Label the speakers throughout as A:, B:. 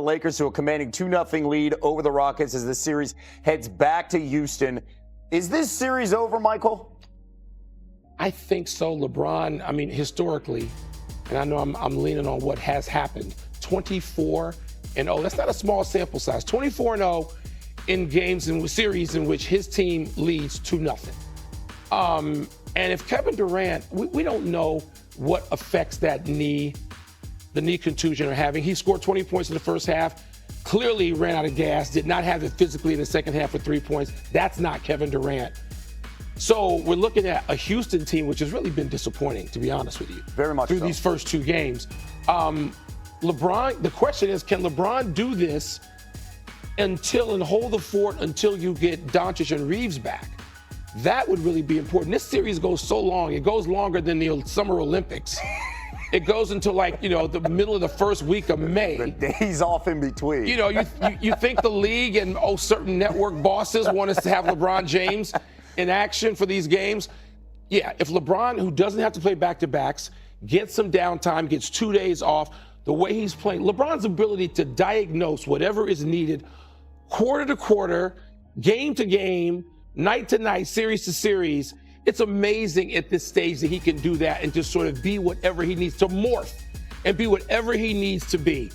A: The Lakers, who are commanding 2-0 lead over the Rockets as the series heads back to Houston. Is this series over, Michael?
B: I think so. LeBron, I mean, historically, and I know I'm leaning on what has happened, 24-0. That's not a small sample size. 24-0 in games and series in which his team leads 2-0. And if Kevin Durant, we don't know what effects that the knee contusion are having. He scored 20 points in the first half. Clearly he ran out of gas, did not have it physically in the second half with 3 points. That's not Kevin Durant. So we're looking at a Houston team which has really been disappointing, to be honest with you.
A: Very much
B: through
A: so.
B: These first two games. LeBron, the question is, can LeBron do this and hold the fort until you get Doncic and Reeves back? That would really be important. This series goes so long. It goes longer than the Summer Olympics. It goes until the middle of the first week of May.
A: The days off in between.
B: You think the league and certain network bosses want us to have LeBron James in action for these games? Yeah, if LeBron, who doesn't have to play back-to-backs, gets some downtime, gets 2 days off, the way he's playing, LeBron's ability to diagnose whatever is needed quarter to quarter, game to game, night to night, series to series, it's amazing at this stage that he can do that and just sort of be whatever he needs to morph and be whatever he needs to be.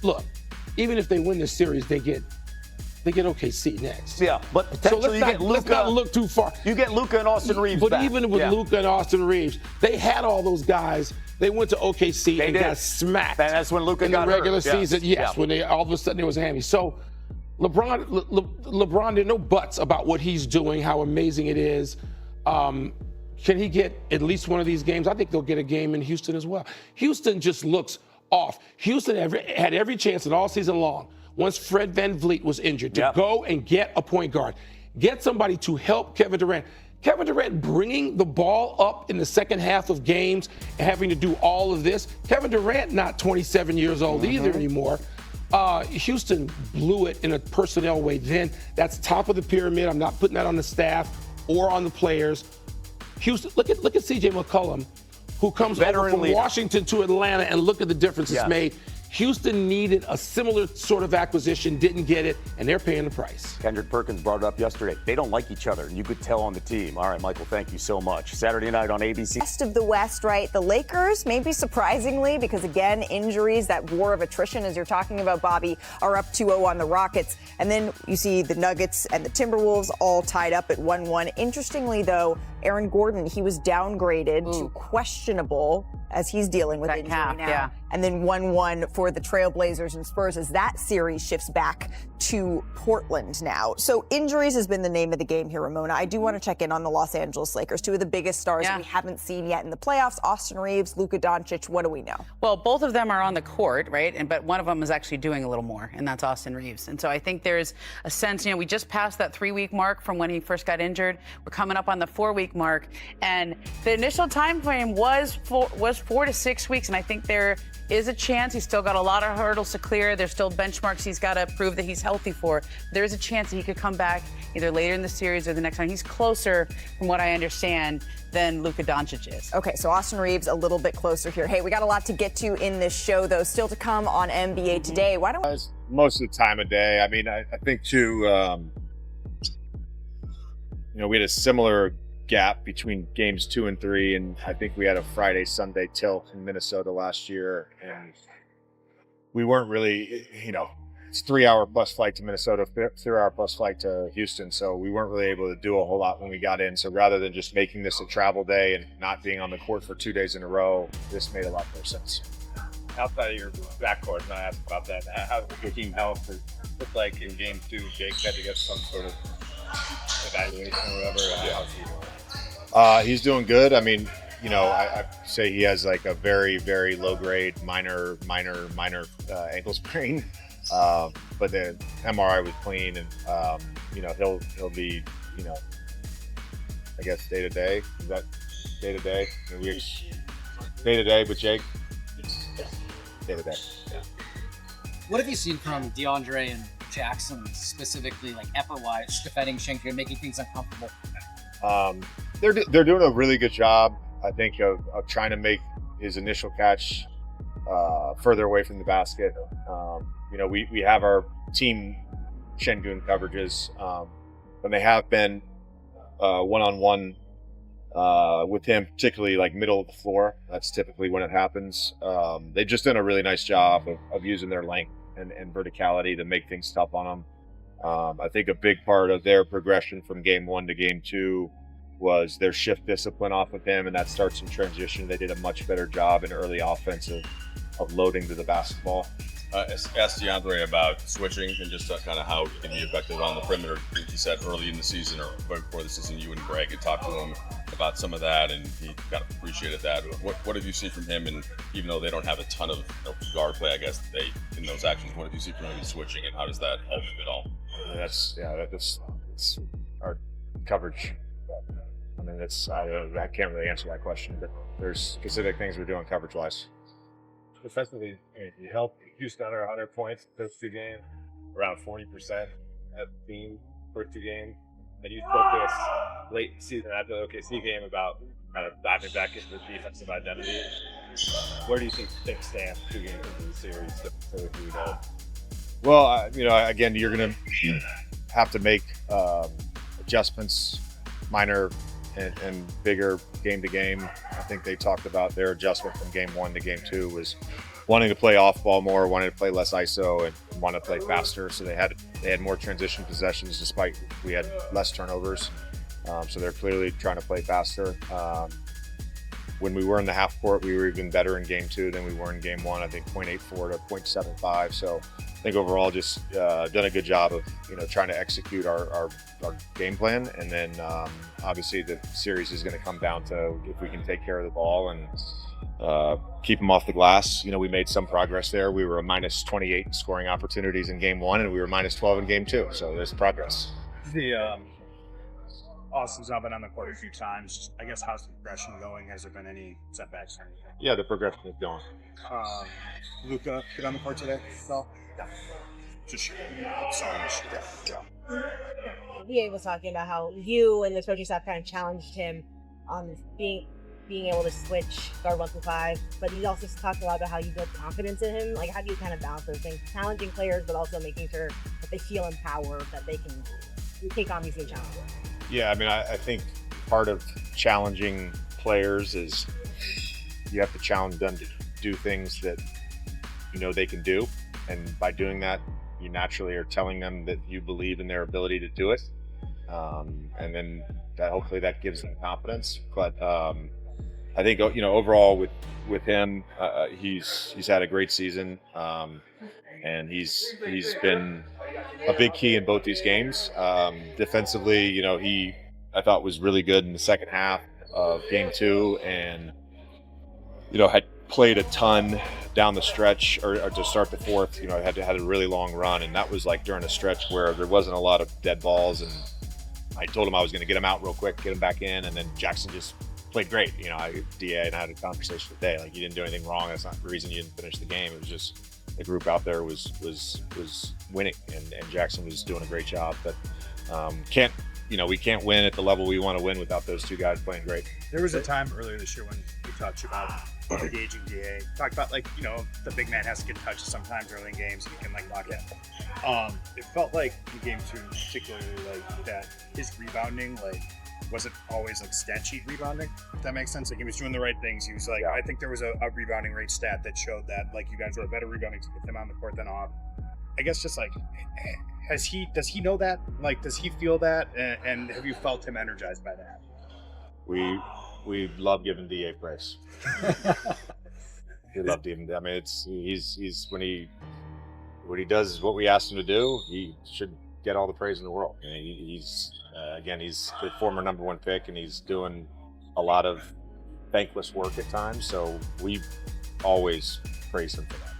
B: Look, even if they win this series, they get OKC next.
A: Yeah, but potentially
B: let's not look too far.
A: You get Luka and Austin Reeves
B: But
A: back.
B: even with Luka and Austin Reeves, they had all those guys. They went to OKC and got smacked.
A: And that's when Luka
B: in
A: got
B: the regular
A: hurt.
B: season. Yes, when they all of a sudden there was a hammy. So LeBron, there are no buts about what he's doing, how amazing it is. Can he get at least one of these games? I think they'll get a game in Houston as well. Houston just looks off. Houston had every chance in all season long, once Fred VanVleet was injured, to go and get a point guard, get somebody to help Kevin Durant. Kevin Durant bringing the ball up in the second half of games and having to do all of this. Kevin Durant not 27 years old either anymore. Houston blew it in a personnel way then. That's top of the pyramid. I'm not putting that on the staff or on the players. Houston, look at C.J. McCollum, who comes over from Washington to Atlanta, and look at the difference it's made. Houston needed a similar sort of acquisition, didn't get it, and they're paying the price.
A: Kendrick Perkins brought it up yesterday. They don't like each other, and you could tell on the team. All right, Michael, thank you so much. Saturday night on ABC.
C: Rest of the West, right? The Lakers, maybe surprisingly, because again, injuries, that war of attrition, as you're talking about, Bobby, are up 2-0 on the Rockets. And then you see the Nuggets and the Timberwolves all tied up at 1-1. Interestingly, though, Aaron Gordon, he was downgraded to questionable as he's dealing with injury now.
D: Yeah.
C: And then 1-1 for the Trailblazers and Spurs as that series shifts back to Portland now. So injuries has been the name of the game here, Ramona. I do want to check in on the Los Angeles Lakers, two of the biggest stars we haven't seen yet in the playoffs. Austin Reeves, Luka Doncic, what do we know?
D: Well, both of them are on the court, right? But one of them is actually doing a little more, and that's Austin Reeves. And so I think there's a sense, we just passed that 3-week mark from when he first got injured. We're coming up on the 4-week mark, and the initial time frame was 4 to 6 weeks, and I think there is a chance. He's still got a lot of hurdles to clear. There's still benchmarks he's got to prove that he's healthy for. There is a chance that he could come back either later in the series or the next time. He's closer, from what I understand, than Luka Doncic is.
C: Okay, so Austin Reeves a little bit closer here. Hey, we got a lot to get to in this show, though. Still to come on NBA Today. Why don't
E: most of the time of day. I mean, I think too, we had a similar gap between games 2 and 3, and I think we had a Friday Sunday tilt in Minnesota last year, and we weren't really, it's 3-hour bus flight to Minnesota, 3-hour bus flight to Houston, so we weren't really able to do a whole lot when we got in. So rather than just making this a travel day and not being on the court for 2 days in a row, this made a lot more sense.
F: Outside of your backcourt, and I asked about that, how's your team health? It looked like in game 2, Jake had to get some sort of evaluation or whatever. How's he doing?
E: He's doing good. I mean, I say he has like a very, very low grade minor ankle sprain. But the MRI was clean, and he'll be, I guess day to day. Is that day to day? Day to day with Jake. Day to day. Yeah.
G: What have you seen from DeAndre and Jackson specifically, like effort-wise, defending Schenker, making things uncomfortable?
E: They're doing a really good job, I think, of trying to make his initial catch further away from the basket. We have our team Şengün coverages. When they have been one-on-one with him, particularly like middle of the floor, that's typically when it happens. They've just done a really nice job of using their length and verticality to make things tough on them. I think a big part of their progression from game 1 to game 2 was their shift discipline off of him, and that starts in transition. They did a much better job in early offensive of loading to the basketball.
H: Asked DeAndre about switching and just kind of how he can be effective on the perimeter. I think he said early in the season or before the season, you and Greg had talked to him about some of that, and he kind of appreciated that. What have you seen from him? And even though they don't have a ton of guard play, I guess in those actions, what have you seen from him in switching, and how does that help him at all?
E: That's our coverage. I mean, I can't really answer that question, but there's specific things we're doing coverage-wise.
F: Defensively, you helped Houston under 100 points first 2 games, around 40% at team first 2 games. And you spoke to us late season after the OKC game about kind of diving back into the defensive identity. Where do you think things stand 2 games into the series?
E: Well, again, you're going to have to make adjustments, minor and bigger game to game. I think they talked about their adjustment from game 1 to game 2 was wanting to play off ball more, wanting to play less ISO, and want to play faster. So they had more transition possessions despite we had less turnovers. So they're clearly trying to play faster. When we were in the half court, we were even better in game 2 than we were in game 1. I think 0.84 to 0.75. So I think overall just done a good job of trying to execute our game plan, and then obviously the series is going to come down to if we can take care of the ball and keep them off the glass. We made some progress there. We were a minus 28 in scoring opportunities in game 1, and we were minus 12 in game 2. So there's progress.
I: Austin's now been on the court a few times. I guess how's the progression going? Has there been any setbacks or anything?
E: Yeah, the progression is going.
I: Luka get on the court today? No. Just
J: VA was talking about how you and the coaching staff kind of challenged him on being able to switch guard 1 through 5, but he also talked a lot about how you build confidence in him. Like, how do you kind of balance those things? Challenging players, but also making sure that they feel empowered, that they can take on these new challenges.
E: Yeah, I mean, I think part of challenging players is you have to challenge them to do things that they can do. And by doing that, you naturally are telling them that you believe in their ability to do it. And then hopefully that gives them confidence. But I think, overall with him, he's had a great season. And he's been a big key in both these games. Defensively, I thought was really good in the second half of game 2, and had played a ton down the stretch or to start the fourth. Had a really long run, and that was like during a stretch where there wasn't a lot of dead balls, and I told him I was going to get him out real quick, get him back in, and then Jackson just played great. DA and I had a conversation today, like, you didn't do anything wrong. That's not the reason you didn't finish the game. It was just the group out there was winning, and Jackson was doing a great job. But we can't win at the level we want to win without those 2 guys playing great.
I: There was a time earlier this year when we talked about engaging DA. Talked about the big man has to get touched sometimes early in games and he can lock in. It felt like in game 2 particularly that his rebounding wasn't always stat sheet rebounding, if that makes sense. He was doing the right things. He was I think there was a rebounding rate stat that showed that you guys were a better rebounding with him on the court than off. I guess just does he know that? Does he feel that? And have you felt him energized by that?
E: We love giving DA praise. We love giving. I mean, he's when he does what we asked him to do, he should get all the praise in the world. He's the former number 1 pick, and he's doing a lot of thankless work at times. So we always praise him for that.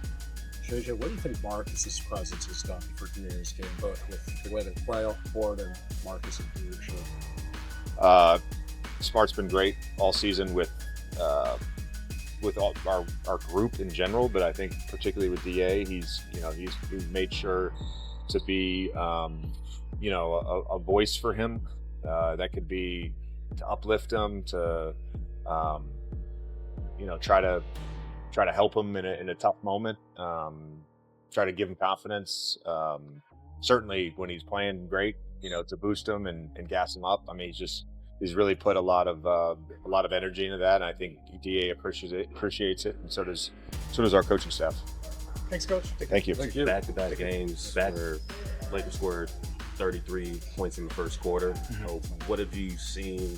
K: JJ, what do you think Marcus's presence has done for DA's game, both with the way they play off the board and Marcus's leadership?
E: Smart's been great all season with all our group in general, but I think particularly with DA, he's made sure to be a voice for him that could be to uplift him, to try to try to help him in a tough moment. Try to give him confidence. Certainly when he's playing great, to boost him and gas him up. I mean, he's really put a lot of energy into that, and I think DA appreciates it, and so does our coaching staff.
I: Thanks, Coach.
E: Thank you.
L: Back-to-back games where Lakers scored 33 points in the first quarter. What have you seen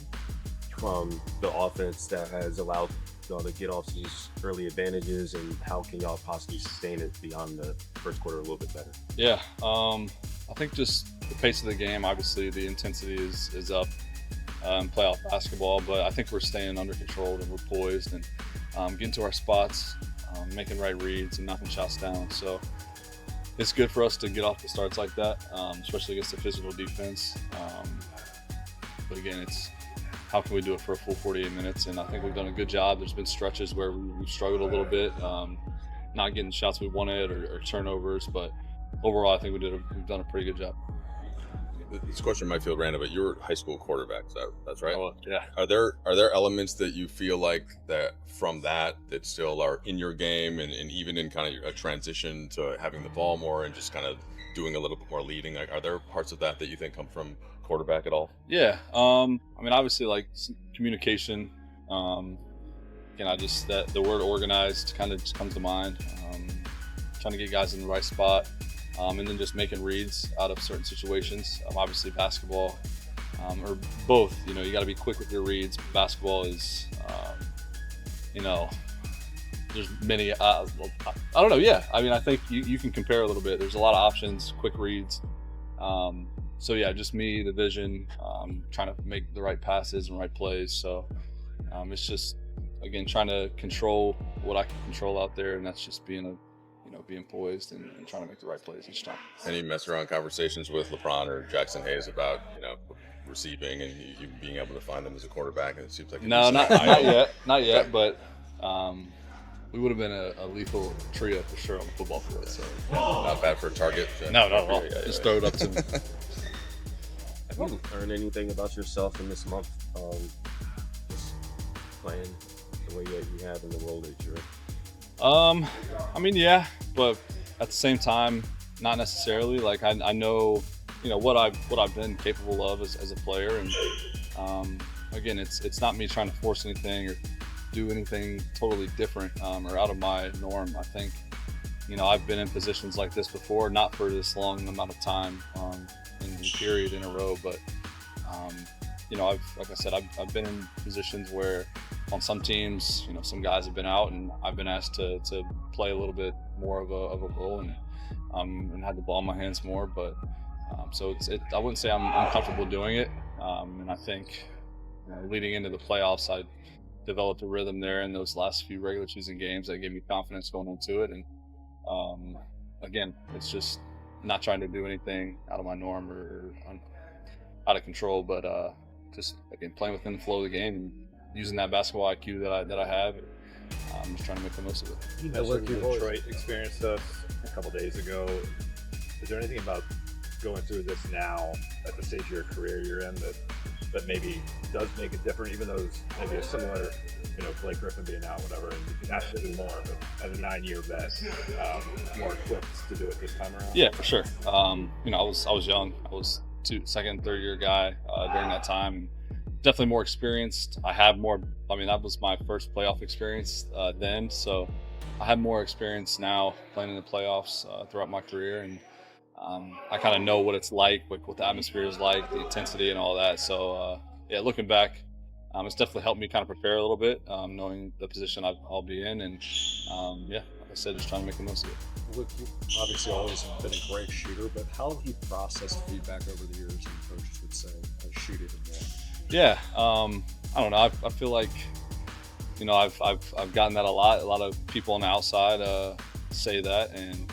L: from the offense that has allowed y'all to get off these early advantages, and how can y'all possibly sustain it beyond the first quarter a little bit better?
M: Yeah, I think just the pace of the game, obviously the intensity is up in playoff basketball, but I think we're staying under control and we're poised and getting to our spots, making right reads and knocking shots down. So it's good for us to get off the starts like that, especially against the physical defense. But again, it's how can we do it for a full 48 minutes? And I think we've done a good job. There's been stretches where we've struggled a little bit, not getting shots we wanted or turnovers, but overall, I think we've done a pretty good job.
H: This question might feel random, but you're a high school quarterback, that's right?
M: Oh, yeah.
H: Are there elements that you feel like that still are in your game, and even in kind of a transition to having the ball more and just kind of doing a little bit more leading? Like, are there parts of that you think come from quarterback at all?
M: Yeah. I mean, obviously, like communication. The word organized kind of just comes to mind. Trying to get guys in the right spot. And then just making reads out of certain situations. Obviously basketball, or both, you got to be quick with your reads. Basketball is, there's many, I don't know. Yeah. I mean, I think you can compare a little bit. There's a lot of options, quick reads. So yeah, just me, the vision, trying to make the right passes and right plays. So it's just, again, trying to control what I can control out there. And that's just being poised and trying to make the right plays each time.
H: Any mess around conversations with LeBron or Jackson Hayes about, receiving and you being able to find them as a quarterback? And it seems like
M: not yet, but we would have been a lethal trio for sure on the football field. So
H: not bad for a target.
M: No, not at all. Just throw it up to him.
L: Have you learned anything about yourself in this month? Just playing the way that you have in the role that you're in?
M: I mean, yeah, but at the same time, not necessarily. Like I know, what I've been capable of as a player, and again, it's not me trying to force anything or do anything totally different or out of my norm. I think, I've been in positions like this before, not for this long amount of time in period in a row, but I've been in positions where on some teams, some guys have been out, and I've been asked to play a little bit more of a role and had the ball in my hands more. But so I wouldn't say I'm comfortable doing it. And I think leading into the playoffs, I developed a rhythm there in those last few regular season games that gave me confidence going into it. And again, it's just not trying to do anything out of my norm or out of control, but just again playing within the flow of the game and using that basketball IQ that I have. I'm just trying to make the most of it.
F: You mentioned Detroit experienced us a couple days ago. Is there anything about going through this now at the stage of your career you're in that maybe does make it different, even though it's maybe a similar, Blake Griffin being out, whatever, and absolutely more, but as a 9-year vet, more equipped to do it this time around?
M: Yeah, for sure. I was young. I was second, third year guy during that time. Definitely more experienced. I have more. I mean, that was my first playoff experience then, so I have more experience now playing in the playoffs throughout my career, and I kind of know what it's like, what the atmosphere is like, the intensity and all that. So yeah, looking back, it's definitely helped me kind of prepare a little bit, knowing the position I'll be in, and yeah, like I said, just trying to make the most of it.
K: Look, you obviously always been a great shooter, but how have you processed feedback over the years and coaches would say, shoot even more?
M: Yeah, I don't know. I feel like, I've gotten that a lot. A lot of people on the outside say that, and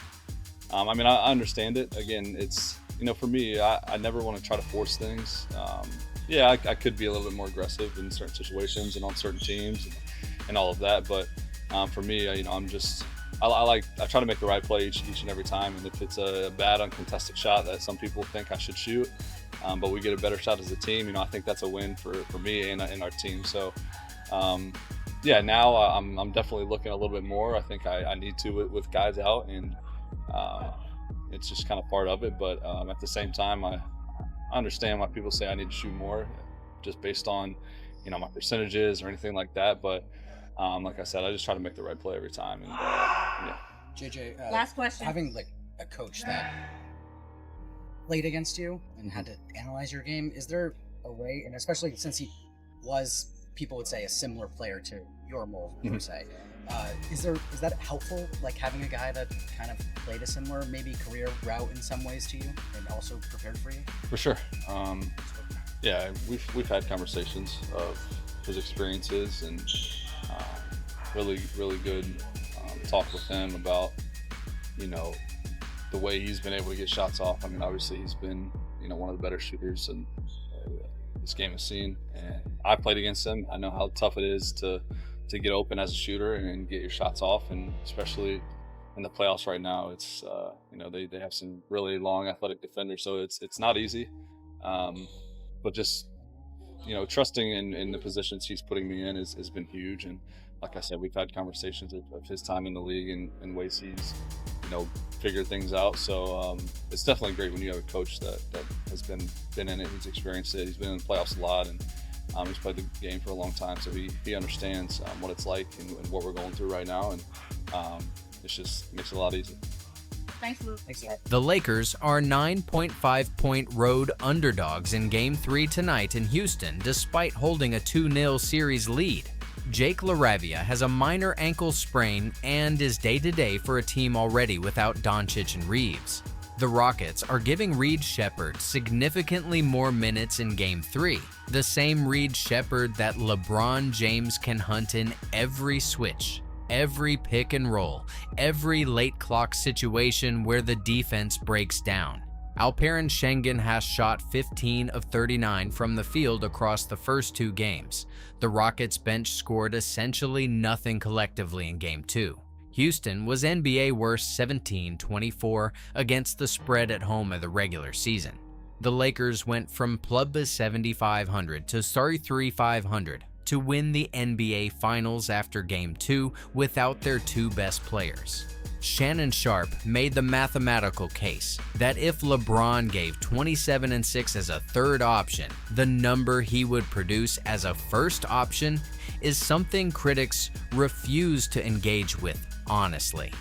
M: I mean, I understand it. Again, it's for me, I never want to try to force things. Yeah, I could be a little bit more aggressive in certain situations and on certain teams and all of that, but for me, I'm just. I try to make the right play each and every time, and if it's a bad uncontested shot that some people think I should shoot, but we get a better shot as a team, I think that's a win for me and our team. So yeah, now I'm definitely looking a little bit more. I think I need to with guys out, and it's just kind of part of it. But at the same time, I understand why people say I need to shoot more, just based on my percentages or anything like that. But like I said, I just try to make the right play every time. And yeah.
G: JJ,
J: Last question.
G: Having like a coach that played against you and had to analyze your game, is there a way, and especially since he was, people would say, a similar player to your mold, per se, is that helpful, like having a guy that kind of played a similar maybe career route in some ways to you and also prepared for you?
M: For sure. Yeah, we've had conversations of his experiences, and really good talk with him about the way he's been able to get shots off. I mean, obviously he's been one of the better shooters in this game has seen, and I played against him. I know how tough it is to get open as a shooter and get your shots off, and especially in the playoffs right now, it's they have some really long athletic defenders, so it's not easy. But just trusting in the positions he's putting me in has been huge. And like I said, we've had conversations of his time in the league and ways he's figured things out. So it's definitely great when you have a coach that has been in it, he's experienced it, he's been in the playoffs a lot, and he's played the game for a long time, so he understands what it's like and what we're going through right now, and it just makes it a lot easier.
J: Thanks, Luke.
N: The Lakers are 9.5-point road underdogs in Game 3 tonight in Houston, despite holding a 2-0 series lead. Jake LaRavia has a minor ankle sprain and is day-to-day for a team already without Doncic and Reeves. The Rockets are giving Reed Shepherd significantly more minutes in Game 3, the same Reed Shepherd that LeBron James can hunt in every switch, every pick and roll, every late clock situation where the defense breaks down. Alperen Şengün has shot 15 of 39 from the field across the first 2 games. The Rockets bench scored essentially nothing collectively in Game 2. Houston was NBA worst 17-24 against the spread at home of the regular season. The Lakers went from plus 7,500 to 33,500 to win the NBA Finals after Game 2 without their 2 best players. Shannon Sharp made the mathematical case that if LeBron gave 27-6 as a third option, the number he would produce as a first option is something critics refuse to engage with honestly.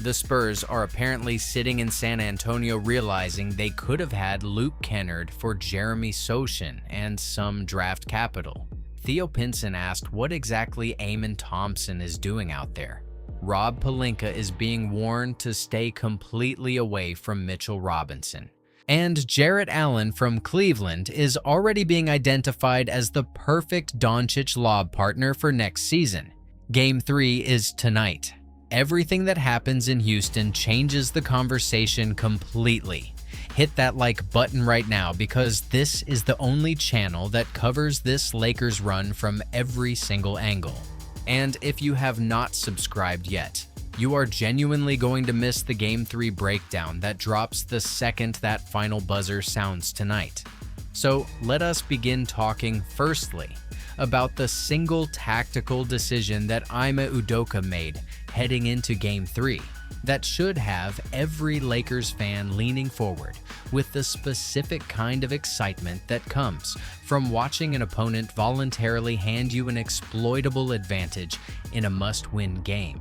N: The Spurs are apparently sitting in San Antonio realizing they could have had Luke Kennard for Jeremy Sochan and some draft capital. Theo Pinson asked what exactly Amen Thompson is doing out there. Rob Pelinka is being warned to stay completely away from Mitchell Robinson. And Jarrett Allen from Cleveland is already being identified as the perfect Doncic lob partner for next season. Game 3 is tonight. Everything that happens in Houston changes the conversation completely. Hit that like button right now, because this is the only channel that covers this Lakers run from every single angle. And if you have not subscribed yet, you are genuinely going to miss the Game 3 breakdown that drops the second that final buzzer sounds tonight. So let us begin talking firstly about the single tactical decision that Ime Udoka made heading into Game 3 that should have every Lakers fan leaning forward with the specific kind of excitement that comes from watching an opponent voluntarily hand you an exploitable advantage in a must-win game.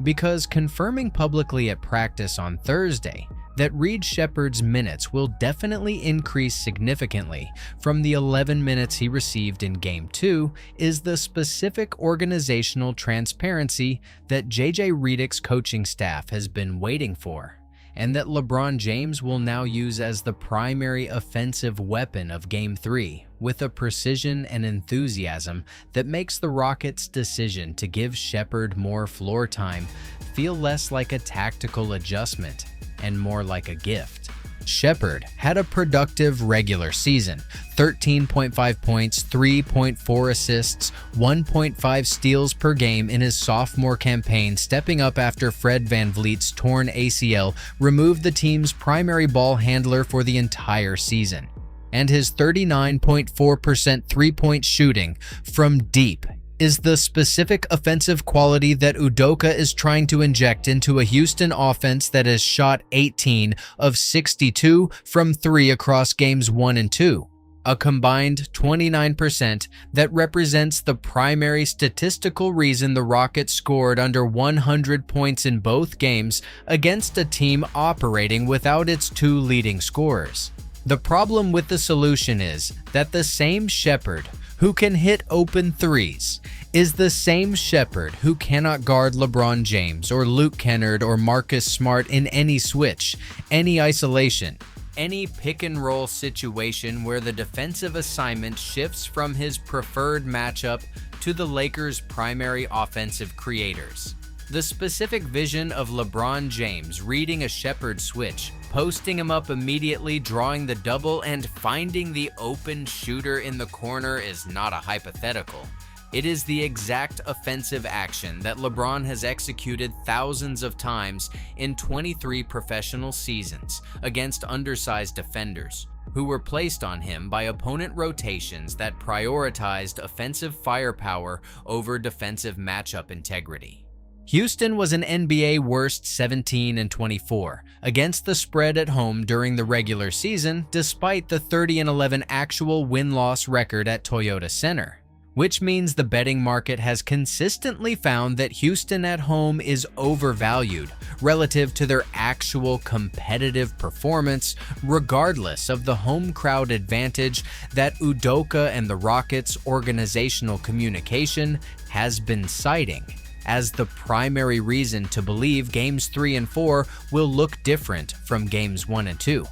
N: Because confirming publicly at practice on Thursday that Reed Shepherd's minutes will definitely increase significantly from the 11 minutes he received in Game 2 is the specific organizational transparency that JJ Redick's coaching staff has been waiting for, and that LeBron James will now use as the primary offensive weapon of Game 3, with a precision and enthusiasm that makes the Rockets' decision to give Shepherd more floor time feel less like a tactical adjustment and more like a gift. Shepherd had a productive regular season, 13.5 points, 3.4 assists, 1.5 steals per game in his sophomore campaign, stepping up after Fred VanVleet's torn ACL removed the team's primary ball handler for the entire season. And his 39.4% three-point shooting from deep is the specific offensive quality that Udoka is trying to inject into a Houston offense that has shot 18 of 62 from 3 across games 1 and 2. A combined 29% that represents the primary statistical reason the Rockets scored under 100 points in both games against a team operating without its 2 leading scorers. The problem with the solution is that the same Shepherd who can hit open threes is the same Shepherd who cannot guard LeBron James or Luke Kennard or Marcus Smart in any switch, any isolation, any pick-and-roll situation where the defensive assignment shifts from his preferred matchup to the Lakers' primary offensive creators. The specific vision of LeBron James reading a Shepherd switch, posting him up immediately, drawing the double, and finding the open shooter in the corner is not a hypothetical. It is the exact offensive action that LeBron has executed thousands of times in 23 professional seasons against undersized defenders, who were placed on him by opponent rotations that prioritized offensive firepower over defensive matchup integrity. Houston was an NBA worst 17-24 against the spread at home during the regular season, despite the 30-11 actual win-loss record at Toyota Center, which means the betting market has consistently found that Houston at home is overvalued relative to their actual competitive performance, regardless of the home crowd advantage that Udoka and the Rockets' organizational communication has been citing as the primary reason to believe Games 3 and 4 will look different from Games 1 and 2.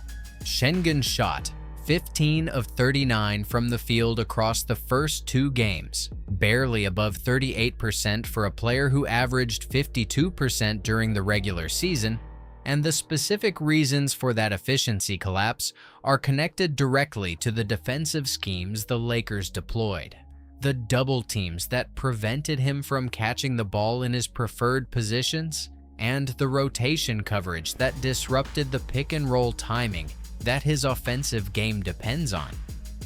N: Şengün shot 15 of 39 from the field across the first 2 games, barely above 38% for a player who averaged 52% during the regular season, and the specific reasons for that efficiency collapse are connected directly to the defensive schemes the Lakers deployed. The double teams that prevented him from catching the ball in his preferred positions, and the rotation coverage that disrupted the pick and roll timing that his offensive game depends on.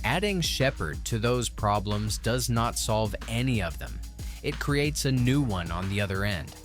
N: Adding Shepherd to those problems does not solve any of them. It creates a new one on the other end.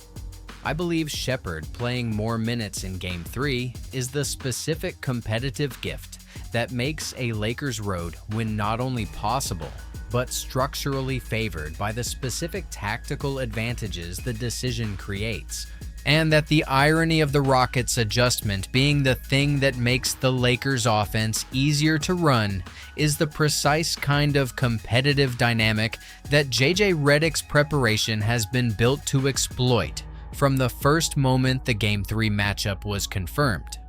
N: I believe Shepherd playing more minutes in Game 3 is the specific competitive gift that makes a Lakers road win not only possible, but structurally favored by the specific tactical advantages the decision creates, and that the irony of the Rockets' adjustment being the thing that makes the Lakers' offense easier to run is the precise kind of competitive dynamic that JJ Redick's preparation has been built to exploit from the first moment the Game 3 matchup was confirmed.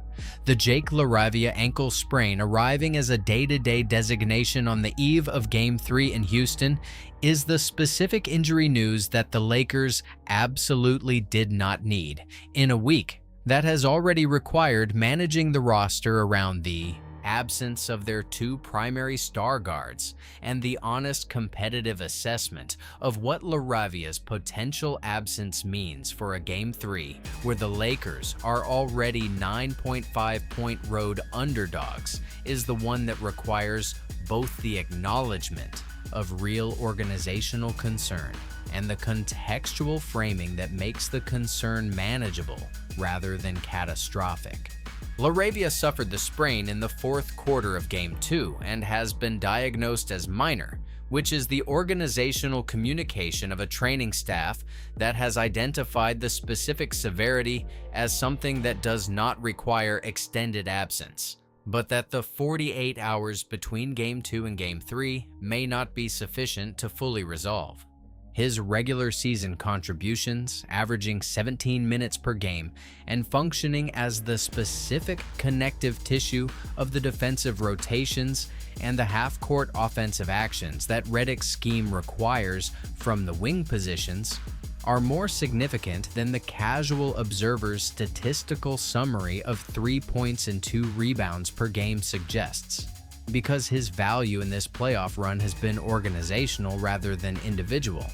N: The Jake LaRavia ankle sprain arriving as a day-to-day designation on the eve of Game 3 in Houston is the specific injury news that the Lakers absolutely did not need in a week that has already required managing the roster around the absence of their 2 primary star guards and the honest competitive assessment of what LaRavia's potential absence means for a Game 3 where the Lakers are already 9.5-point road underdogs is the one that requires both the acknowledgement of real organizational concern and the contextual framing that makes the concern manageable rather than catastrophic. LaRavia suffered the sprain in the 4th quarter of Game 2 and has been diagnosed as minor, which is the organizational communication of a training staff that has identified the specific severity as something that does not require extended absence, but that the 48 hours between Game 2 and Game 3 may not be sufficient to fully resolve. His regular season contributions, averaging 17 minutes per game and functioning as the specific connective tissue of the defensive rotations and the half-court offensive actions that Redick's scheme requires from the wing positions, are more significant than the casual observer's statistical summary of 3 points and 2 rebounds per game suggests, because his value in this playoff run has been organizational rather than individual.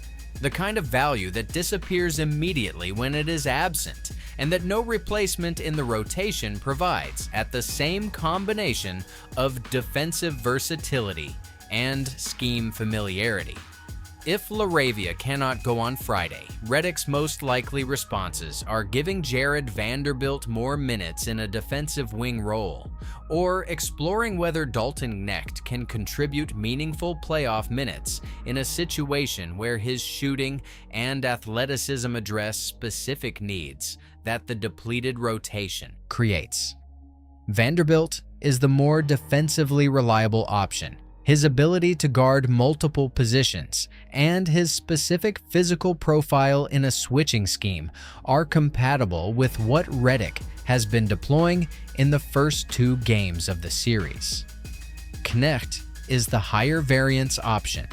N: The kind of value that disappears immediately when it is absent, and that no replacement in the rotation provides at the same combination of defensive versatility and scheme familiarity. If LaRavia cannot go on Friday, Redick's most likely responses are giving Jared Vanderbilt more minutes in a defensive wing role, or exploring whether Dalton Knecht can contribute meaningful playoff minutes in a situation where his shooting and athleticism address specific needs that the depleted rotation creates. Vanderbilt is the more defensively reliable option. His ability to guard multiple positions and his specific physical profile in a switching scheme are compatible with what Redick has been deploying in the first 2 games of the series. Knecht is the higher variance option,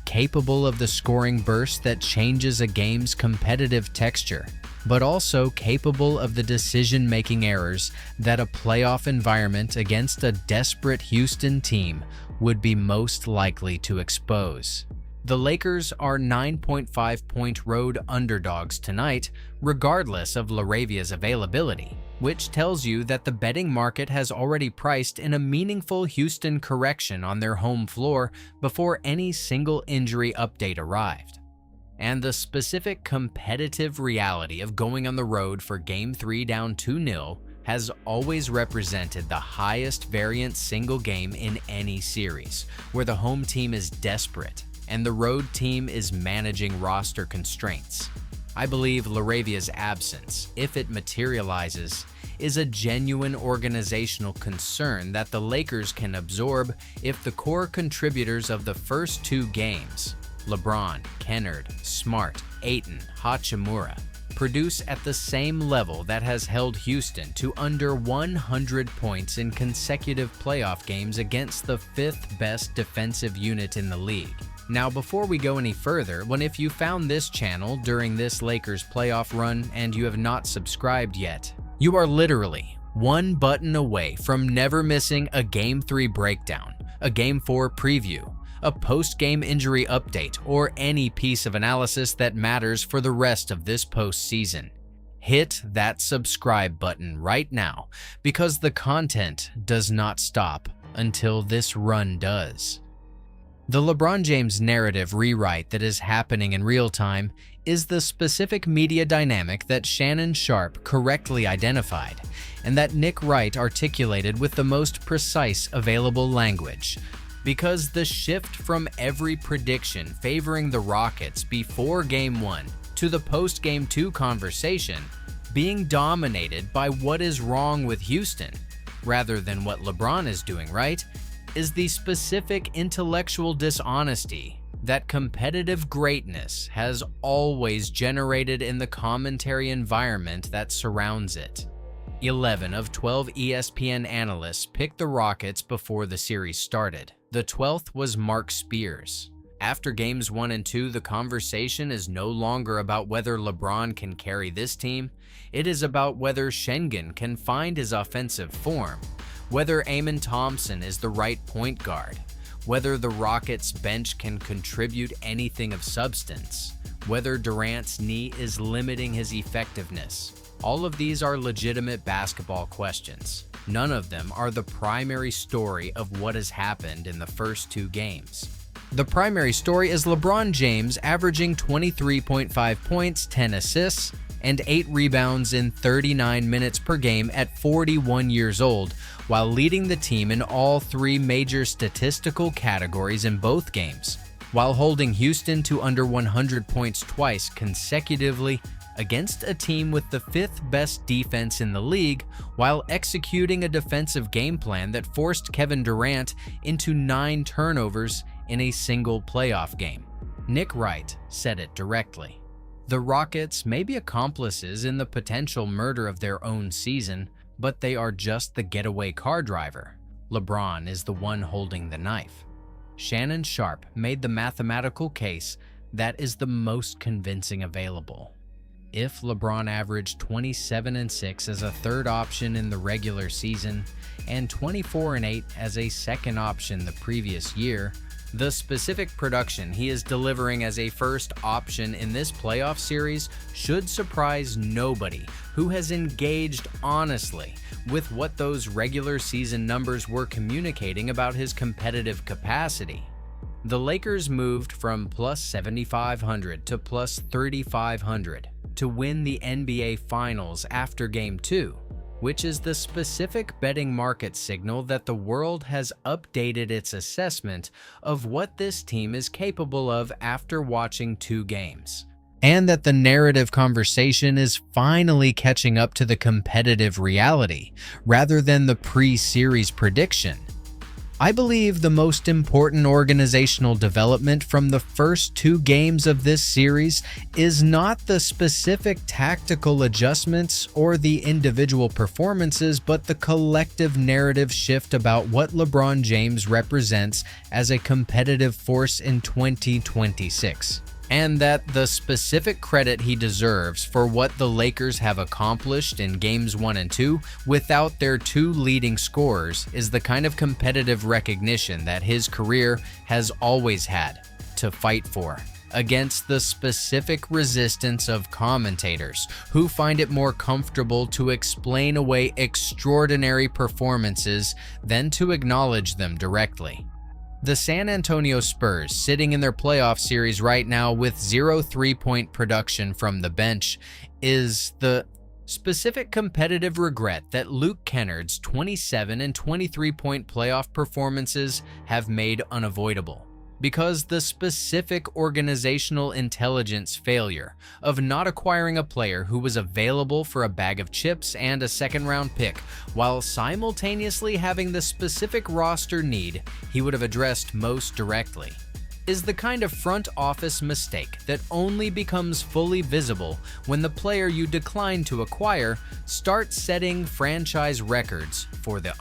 N: capable of the scoring burst that changes a game's competitive texture, but also capable of the decision-making errors that a playoff environment against a desperate Houston team would be most likely to expose. The Lakers are 9.5-point road underdogs tonight, regardless of LaRavia's availability, which tells you that the betting market has already priced in a meaningful Houston correction on their home floor before any single injury update arrived. And the specific competitive reality of going on the road for Game 3 down 2-0 has always represented the highest variance single game in any series, where the home team is desperate and the road team is managing roster constraints. I believe LaRavia's absence, if it materializes, is a genuine organizational concern that the Lakers can absorb if the core contributors of the first 2 games, LeBron, Kennard, Smart, Ayton, Hachimura, produce at the same level that has held Houston to under 100 points in consecutive playoff games against the 5th best defensive unit in the league. Now, before we go any further, if you found this channel during this Lakers playoff run and you have not subscribed yet, you are literally one button away from never missing a Game 3 breakdown, a Game 4 preview, a post-game injury update, or any piece of analysis that matters for the rest of this postseason. Hit that subscribe button right now, because the content does not stop until this run does. The LeBron James narrative rewrite that is happening in real time is the specific media dynamic that Shannon Sharpe correctly identified, and that Nick Wright articulated with the most precise available language. Because the shift from every prediction favoring the Rockets before Game 1 to the post-Game 2 conversation being dominated by what is wrong with Houston, rather than what LeBron is doing right, is the specific intellectual dishonesty that competitive greatness has always generated in the commentary environment that surrounds it. 11 of 12 ESPN analysts picked the Rockets before the series started. The 12th was Mark Spears. After Games 1 and 2, the conversation is no longer about whether LeBron can carry this team. It is about whether Schengen can find his offensive form, whether Amen Thompson is the right point guard, whether the Rockets' bench can contribute anything of substance, whether Durant's knee is limiting his effectiveness. All of these are legitimate basketball questions. None of them are the primary story of what has happened in the first 2 games. The primary story is LeBron James averaging 23.5 points, 10 assists, and 8 rebounds in 39 minutes per game at 41 years old, while leading the team in all 3 major statistical categories in both games, while holding Houston to under 100 points twice consecutively against a team with the 5th best defense in the league, while executing a defensive game plan that forced Kevin Durant into 9 turnovers in a single playoff game. Nick Wright said it directly. The Rockets may be accomplices in the potential murder of their own season, but they are just the getaway car driver. LeBron is the one holding the knife. Shannon Sharpe made the mathematical case that is the most convincing available. If LeBron averaged 27-6 as a third option in the regular season and 24-8 as a second option the previous year, the specific production he is delivering as a first option in this playoff series should surprise nobody who has engaged honestly with what those regular season numbers were communicating about his competitive capacity. The Lakers moved from plus 7,500 to plus 3,500 to win the NBA Finals after Game 2, which is the specific betting market signal that the world has updated its assessment of what this team is capable of after watching 2 games. And that the narrative conversation is finally catching up to the competitive reality, rather than the pre-series prediction. I believe the most important organizational development from the first 2 games of this series is not the specific tactical adjustments or the individual performances, but the collective narrative shift about what LeBron James represents as a competitive force in 2026. And that the specific credit he deserves for what the Lakers have accomplished in Games 1 and 2 without their 2 leading scorers is the kind of competitive recognition that his career has always had to fight for, against the specific resistance of commentators who find it more comfortable to explain away extraordinary performances than to acknowledge them directly. The San Antonio Spurs, sitting in their playoff series right now with 0 3-point production from the bench, is the specific competitive regret that Luke Kennard's 27 and 23-point playoff performances have made unavoidable. Because the specific organizational intelligence failure of not acquiring a player who was available for a bag of chips and a second-round pick, while simultaneously having the specific roster need he would have addressed most directly, is the kind of front office mistake that only becomes fully visible when the player you decline to acquire starts setting franchise records for the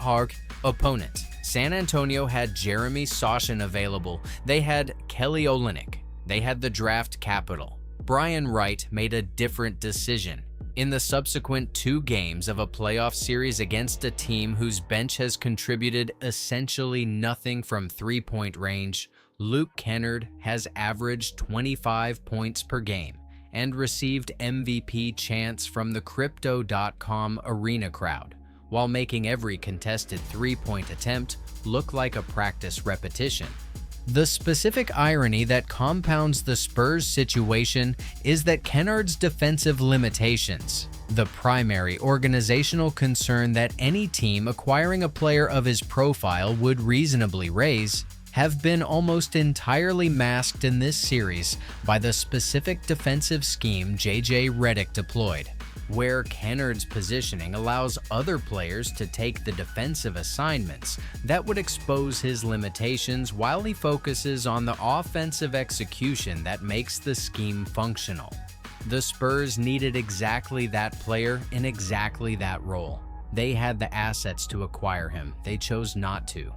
N: opponent. San Antonio had Jeremy Sochan available. They had Kelly Olynyk. They had the draft capital. Brian Wright made a different decision. In the subsequent 2 games of a playoff series against a team whose bench has contributed essentially nothing from 3-point range, Luke Kennard has averaged 25 points per game and received MVP chants from the Crypto.com arena crowd, while making every contested 3-point attempt look like a practice repetition. The specific irony that compounds the Spurs situation is that Kennard's defensive limitations, the primary organizational concern that any team acquiring a player of his profile would reasonably raise, have been almost entirely masked in this series by the specific defensive scheme JJ Redick deployed, where Kennard's positioning allows other players to take the defensive assignments that would expose his limitations while he focuses on the offensive execution that makes the scheme functional. The Spurs needed exactly that player in exactly that role. They had the assets to acquire him. They chose not to.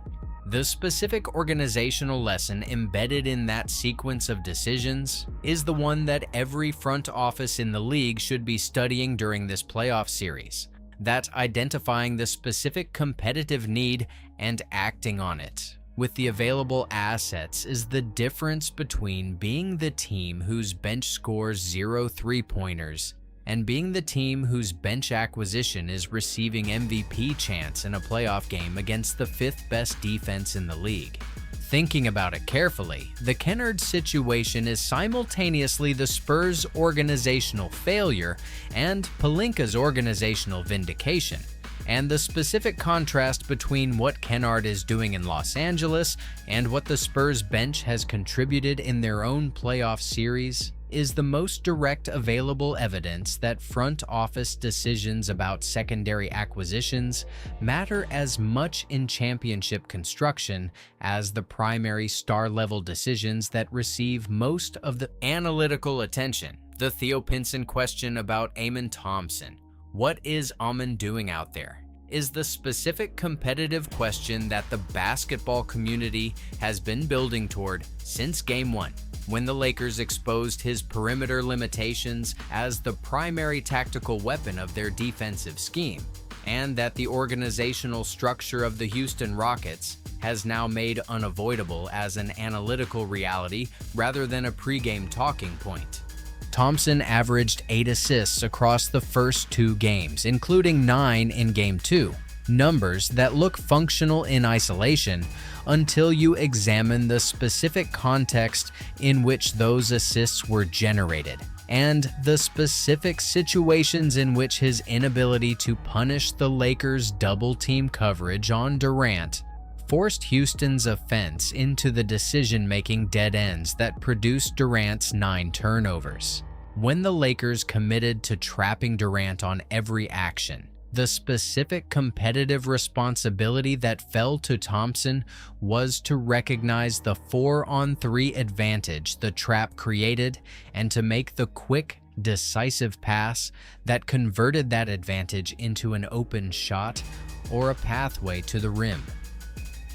N: The specific organizational lesson embedded in that sequence of decisions is the one that every front office in the league should be studying during this playoff series, that identifying the specific competitive need and acting on it with the available assets is the difference between being the team whose bench scores 0 3-pointers and being the team whose bench acquisition is receiving MVP chants in a playoff game against the 5th best defense in the league. Thinking about it carefully, the Kennard situation is simultaneously the Spurs' organizational failure and Pelinka's organizational vindication. And the specific contrast between what Kennard is doing in Los Angeles and what the Spurs bench has contributed in their own playoff series is the most direct available evidence that front office decisions about secondary acquisitions matter as much in championship construction as the primary star-level decisions that receive most of the analytical attention. The Theo Pinson question about Amen Thompson, what is Amen doing out there, is the specific competitive question that the basketball community has been building toward since Game 1. When the Lakers exposed his perimeter limitations as the primary tactical weapon of their defensive scheme, and that the organizational structure of the Houston Rockets has now made unavoidable as an analytical reality rather than a pregame talking point. Thompson averaged 8 assists across the first 2 games, including 9 in Game 2, numbers that look functional in isolation until you examine the specific context in which those assists were generated, and the specific situations in which his inability to punish the Lakers' double-team coverage on Durant forced Houston's offense into the decision-making dead ends that produced Durant's 9 turnovers. When the Lakers committed to trapping Durant on every action, the specific competitive responsibility that fell to Thompson was to recognize the 4-on-3 advantage the trap created and to make the quick, decisive pass that converted that advantage into an open shot or a pathway to the rim.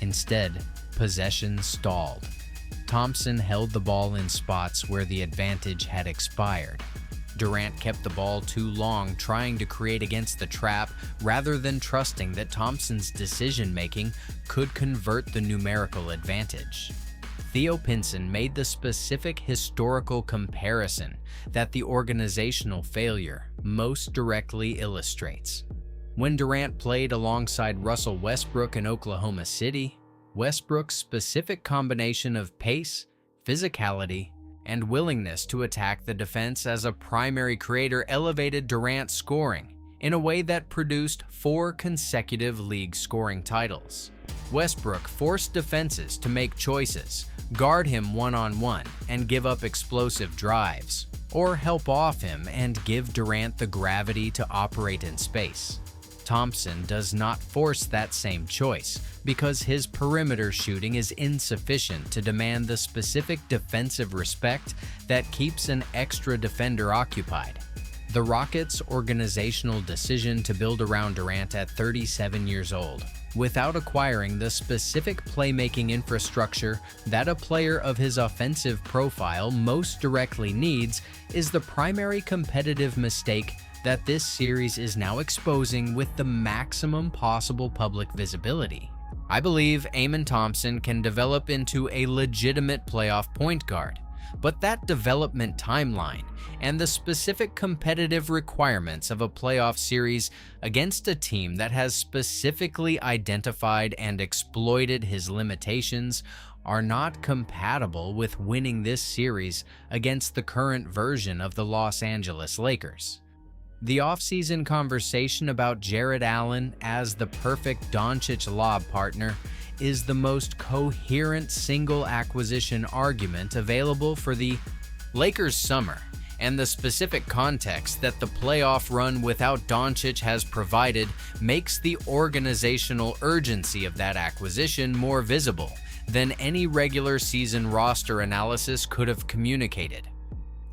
N: Instead, possession stalled. Thompson held the ball in spots where the advantage had expired. Durant kept the ball too long trying to create against the trap rather than trusting that Thompson's decision-making could convert the numerical advantage. Theo Pinson made the specific historical comparison that the organizational failure most directly illustrates. When Durant played alongside Russell Westbrook in Oklahoma City, Westbrook's specific combination of pace, physicality, and willingness to attack the defense as a primary creator elevated Durant's scoring in a way that produced 4 consecutive league scoring titles. Westbrook forced defenses to make choices, guard him one-on-one, and give up explosive drives, or help off him and give Durant the gravity to operate in space. Thompson does not force that same choice because his perimeter shooting is insufficient to demand the specific defensive respect that keeps an extra defender occupied. The Rockets' organizational decision to build around Durant at 37 years old, without acquiring the specific playmaking infrastructure that a player of his offensive profile most directly needs, is the primary competitive mistake that this series is now exposing with the maximum possible public visibility. I believe Amen Thompson can develop into a legitimate playoff point guard, but that development timeline and the specific competitive requirements of a playoff series against a team that has specifically identified and exploited his limitations are not compatible with winning this series against the current version of the Los Angeles Lakers. The offseason conversation about Jared Allen as the perfect Doncic lob partner is the most coherent single acquisition argument available for the Lakers summer, and the specific context that the playoff run without Doncic has provided makes the organizational urgency of that acquisition more visible than any regular season roster analysis could have communicated.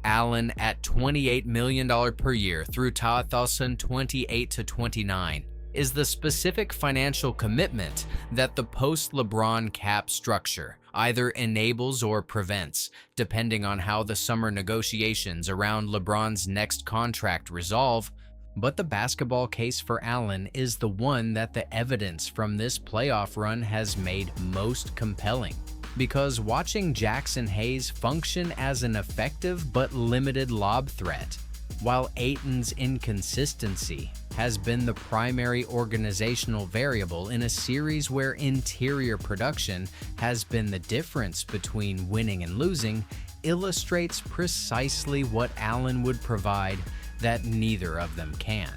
N: Allen at $28 million per year through 2028 to 29 is the specific financial commitment that the post-LeBron cap structure either enables or prevents, depending on how the summer negotiations around LeBron's next contract resolve. But the basketball case for Allen is the one that the evidence from this playoff run has made most compelling, because watching Jackson Hayes function as an effective but limited lob threat, while Ayton's inconsistency has been the primary organizational variable in a series where interior production has been the difference between winning and losing, illustrates precisely what Allen would provide that neither of them can.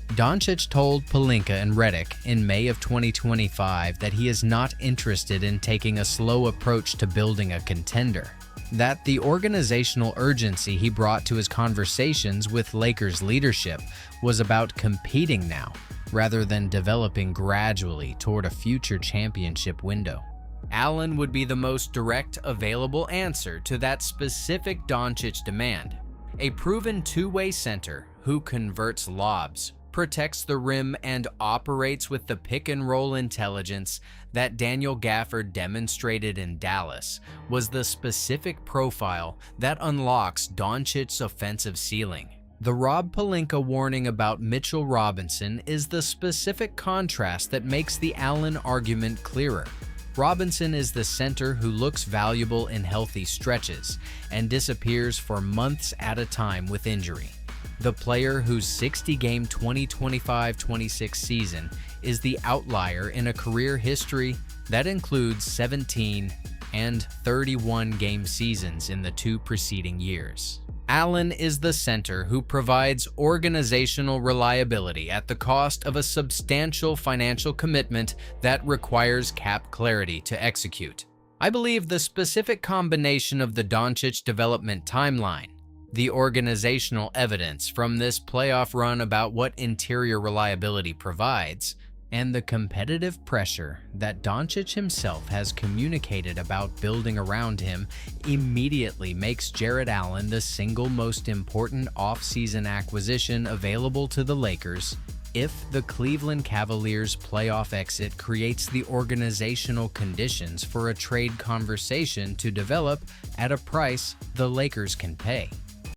N: Doncic told Pelinka and Redick in May of 2025 that he is not interested in taking a slow approach to building a contender, that the organizational urgency he brought to his conversations with Lakers leadership was about competing now, rather than developing gradually toward a future championship window. Allen would be the most direct available answer to that specific Doncic demand, a proven two-way center who converts lobs, protects the rim, and operates with the pick-and-roll intelligence that Daniel Gafford demonstrated in Dallas, was the specific profile that unlocks Doncic's offensive ceiling. The Rob Pelinka warning about Mitchell Robinson is the specific contrast that makes the Allen argument clearer. Robinson is the center who looks valuable in healthy stretches and disappears for months at a time with injury. The player whose 60-game 2025-26 season is the outlier in a career history that includes 17 and 31 game seasons in the 2 preceding years. Allen is the center who provides organizational reliability at the cost of a substantial financial commitment that requires cap clarity to execute. I believe the specific combination of the Doncic development timeline, the organizational evidence from this playoff run about what interior reliability provides, and the competitive pressure that Doncic himself has communicated about building around him immediately makes Jarrett Allen the single most important offseason acquisition available to the Lakers if the Cleveland Cavaliers' playoff exit creates the organizational conditions for a trade conversation to develop at a price the Lakers can pay.